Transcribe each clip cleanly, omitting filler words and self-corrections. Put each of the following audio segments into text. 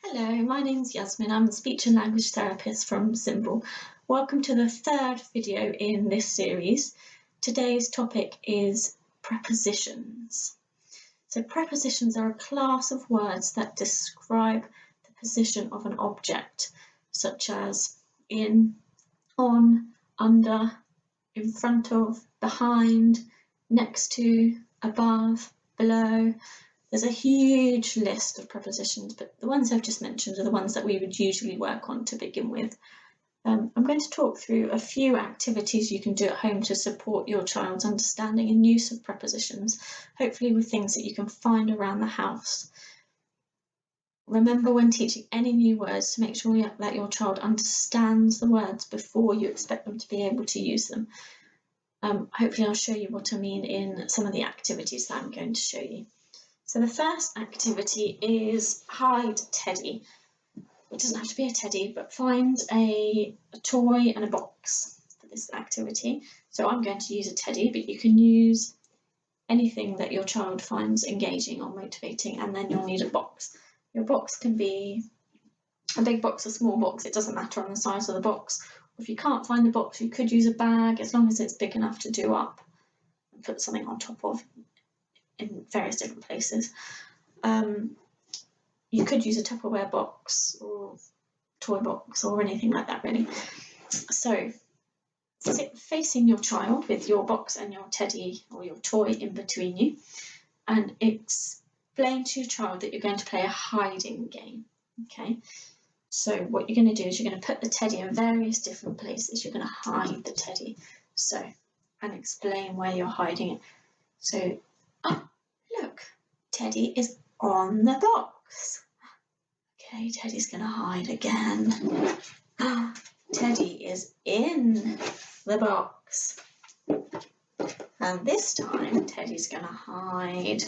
Hello, my name's Yasmin. I'm a speech and language therapist from Symbol. Welcome to the third video in this series. Today's topic is prepositions. So prepositions are a class of words that describe the position of an object, such as in, on, under, in front of, behind, next to, above, below. There's a huge list of prepositions, but the ones I've just mentioned are the ones that we would usually work on to begin with. I'm going to talk through a few activities you can do at home to support your child's understanding and use of prepositions, hopefully with things that you can find around the house. Remember when teaching any new words to make sure that your child understands the words before you expect them to be able to use them. Hopefully I'll show you what I mean in some of the activities that I'm going to show you. So the first activity is hide Teddy. It doesn't have to be a teddy, but find a toy and a box for this activity. So I'm going to use a teddy, but you can use anything that your child finds engaging or motivating, and then you'll need a box. Your box can be a big box, a small box, it doesn't matter on the size of the box. Or if you can't find the box, you could use a bag, as long as it's big enough to do up and put something on top of in various different places. You could use a Tupperware box or toy box or anything like that, really. So sit facing your child with your box and your teddy or your toy in between you, and explain to your child that you're going to play a hiding game. Okay, so what you're going to do is you're going to put the teddy in various different places. You're going to hide the teddy, and explain where you're hiding it. So, oh, look, Teddy is on the box. Okay, Teddy's going to hide again. Teddy is in the box. And this time, Teddy's going to hide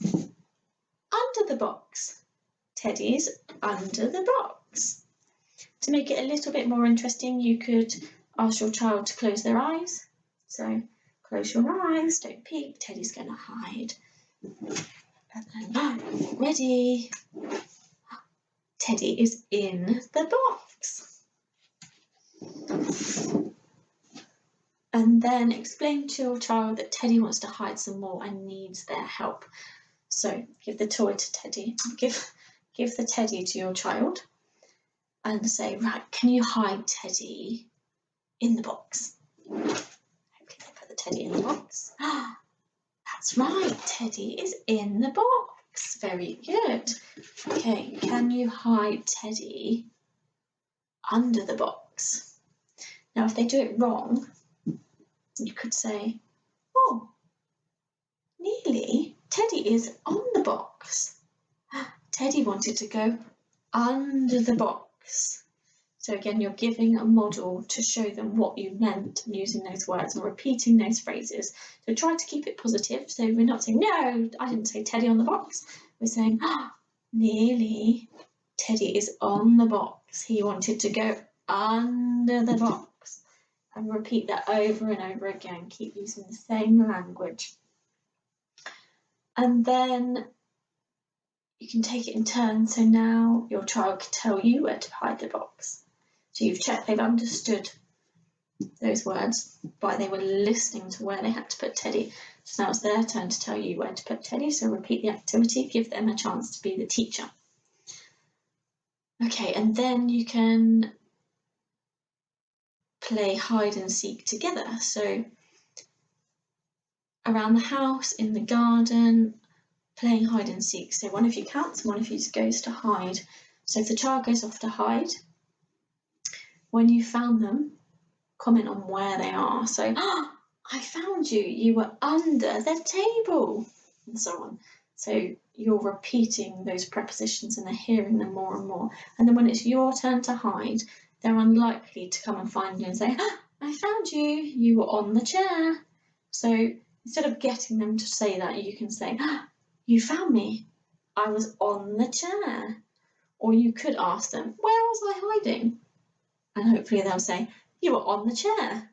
under the box. Teddy's under the box. To make it a little bit more interesting, you could ask your child to close their eyes. So, close your eyes, don't peek, Teddy's going to hide. And then, ready? Teddy is in the box. And then explain to your child that Teddy wants to hide some more and needs their help. So give the toy to Teddy, give the teddy to your child and say, right, can you hide Teddy in the box? Put the teddy in the box. That's right, Teddy is in the box. Very good. Okay, can you hide Teddy under the box? Now, if they do it wrong, you could say, oh, nearly, Teddy is on the box. Teddy wanted to go under the box. So again, you're giving a model to show them what you meant using those words and repeating those phrases. So try to keep it positive. So we're not saying, no, I didn't say Teddy on the box. We're saying, oh, nearly, Teddy is on the box. He wanted to go under the box. And repeat that over and over again. Keep using the same language. And then you can take it in turns. So now your child can tell you where to hide the box. So you've checked they've understood those words by they were listening to where they had to put Teddy. So now it's their turn to tell you where to put Teddy. So repeat the activity, give them a chance to be the teacher. Okay, and then you can play hide and seek together. So around the house, in the garden, playing hide and seek. So one of you counts and one of you goes to hide. So if the child goes off to hide, when you found them, comment on where they are. So, oh, I found you, you were under the table, and so on. So you're repeating those prepositions and they're hearing them more and more. And then when it's your turn to hide, they're unlikely to come and find you and say, oh, I found you, you were on the chair. So instead of getting them to say that, you can say, oh, you found me, I was on the chair. Or you could ask them, where was I hiding? And hopefully they'll say, you were on the chair.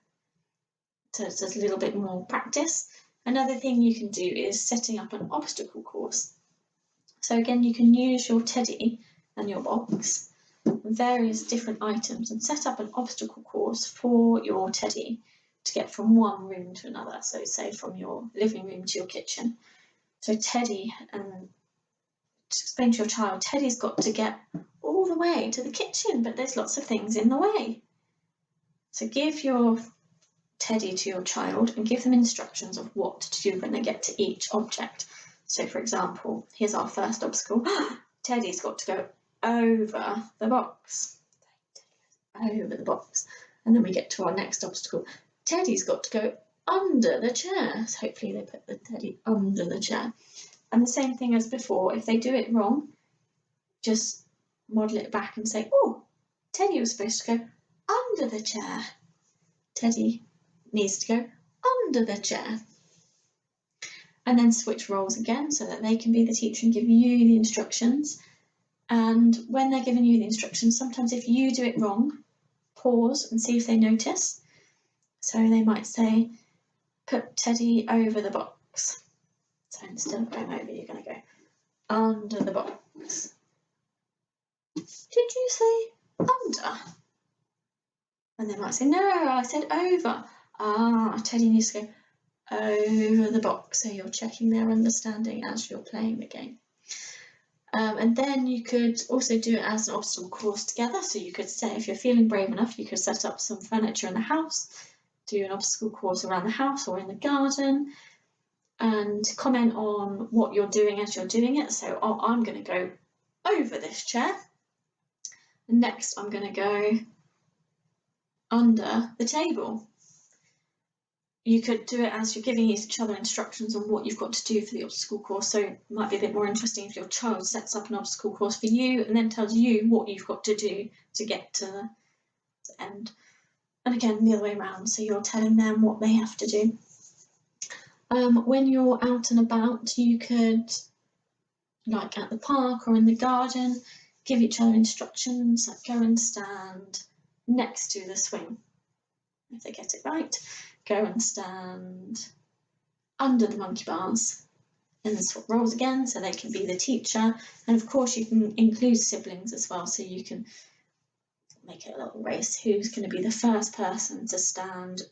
So it's just a little bit more practice. Another thing you can do is setting up an obstacle course. So again, you can use your teddy and your box various different items and set up an obstacle course for your teddy to get from one room to another. So say from your living room to your kitchen. So Teddy, and to explain to your child, Teddy's got to get all the way to the kitchen, but there's lots of things in the way. So give your teddy to your child and give them instructions of what to do when they get to each object. So for example, here's our first obstacle. Teddy's got to go over the box. Over the box. And then we get to our next obstacle. Teddy's got to go under the chair. So hopefully they put the teddy under the chair. And the same thing as before, if they do it wrong, just model it back and say, oh, Teddy was supposed to go under the chair. Teddy needs to go under the chair. And then switch roles again so that they can be the teacher and give you the instructions. And when they're giving you the instructions, sometimes if you do it wrong, pause and see if they notice. So they might say, put Teddy over the box. So instead of going over, you're going to go under the box. Did you say under? And they might say, no, I said over. Ah, Teddy needs to go over the box. So you're checking their understanding as you're playing the game. And then you could also do it as an obstacle course together. So you could say, if you're feeling brave enough, you could set up some furniture in the house, do an obstacle course around the house or in the garden, and comment on what you're doing as you're doing it. So I'm going to go over this chair. Next, I'm going to go under the table. You could do it as you're giving each other instructions on what you've got to do for the obstacle course. So it might be a bit more interesting if your child sets up an obstacle course for you and then tells you what you've got to do to get to the end. And again, the other way around, so you're telling them what they have to do. When you're out and about, you could, like at the park or in the garden, give each other instructions, like go and stand next to the swing. If they get it right, go and stand under the monkey bars, and swap roles again so they can be the teacher. And of course you can include siblings as well, so you can make it a little race. Who's going to be the first person to stand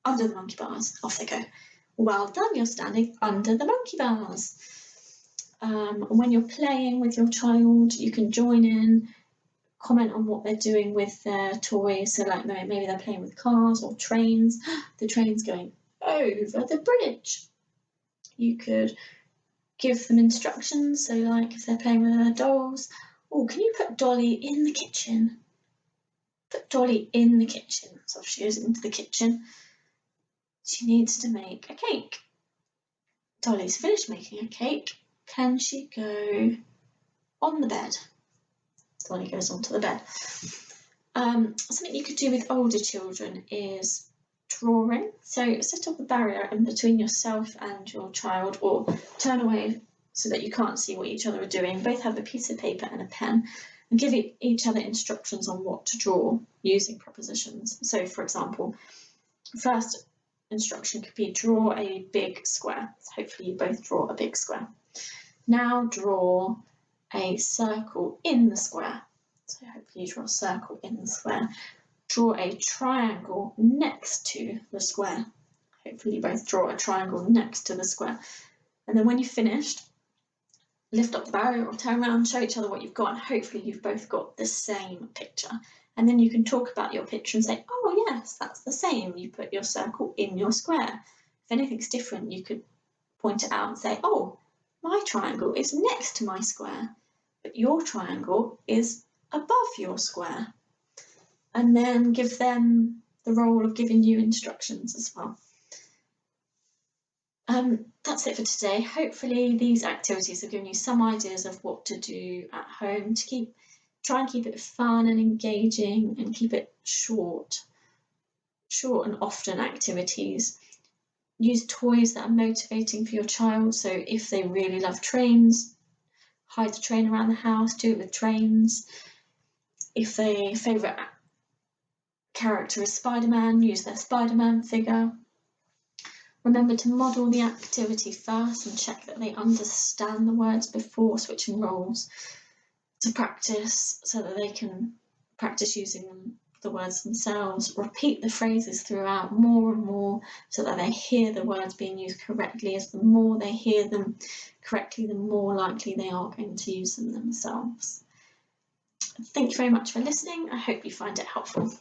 under the monkey bars? Off they go. Well done, you're standing under the monkey bars. When you're playing with your child, you can join in, comment on what they're doing with their toys. So like maybe they're playing with cars or trains. The train's going over the bridge. You could give them instructions. So like if they're playing with their dolls, oh, can you put Dolly in the kitchen? Put Dolly in the kitchen. So she goes into the kitchen. She needs to make a cake. Dolly's finished making a cake. Can she go on the bed? Dolly goes onto the bed. Something you could do with older children is drawing. So set up a barrier in between yourself and your child, or turn away so that you can't see what each other are doing. Both have a piece of paper and a pen, and give each other instructions on what to draw using prepositions. So for example, first instruction could be draw a big square. So hopefully you both draw a big square. Now draw a circle in the square. So hopefully you draw a circle in the square. Draw a triangle next to the square. Hopefully you both draw a triangle next to the square. And then when you've finished, lift up the barrier or turn around, show each other what you've got, and hopefully you've both got the same picture. And then you can talk about your picture and say, oh yes, that's the same. You put your circle in your square. If anything's different, you could point it out and say, oh, my triangle is next to my square, but your triangle is above your square. And then give them the role of giving you instructions as well. That's it for today. Hopefully these activities have given you some ideas of what to do at home to try and keep it fun and engaging, and keep it short and often activities. Use toys that are motivating for your child. So if they really love trains, hide the train around the house, do it with trains. If their favourite character is Spider-Man, use their Spider-Man figure. Remember to model the activity first and check that they understand the words before switching roles. to practice so that they can practice using the words themselves, repeat the phrases throughout more and more so that they hear the words being used correctly, as the more they hear them correctly, the more likely they are going to use them themselves. Thank you very much for listening. I hope you find it helpful.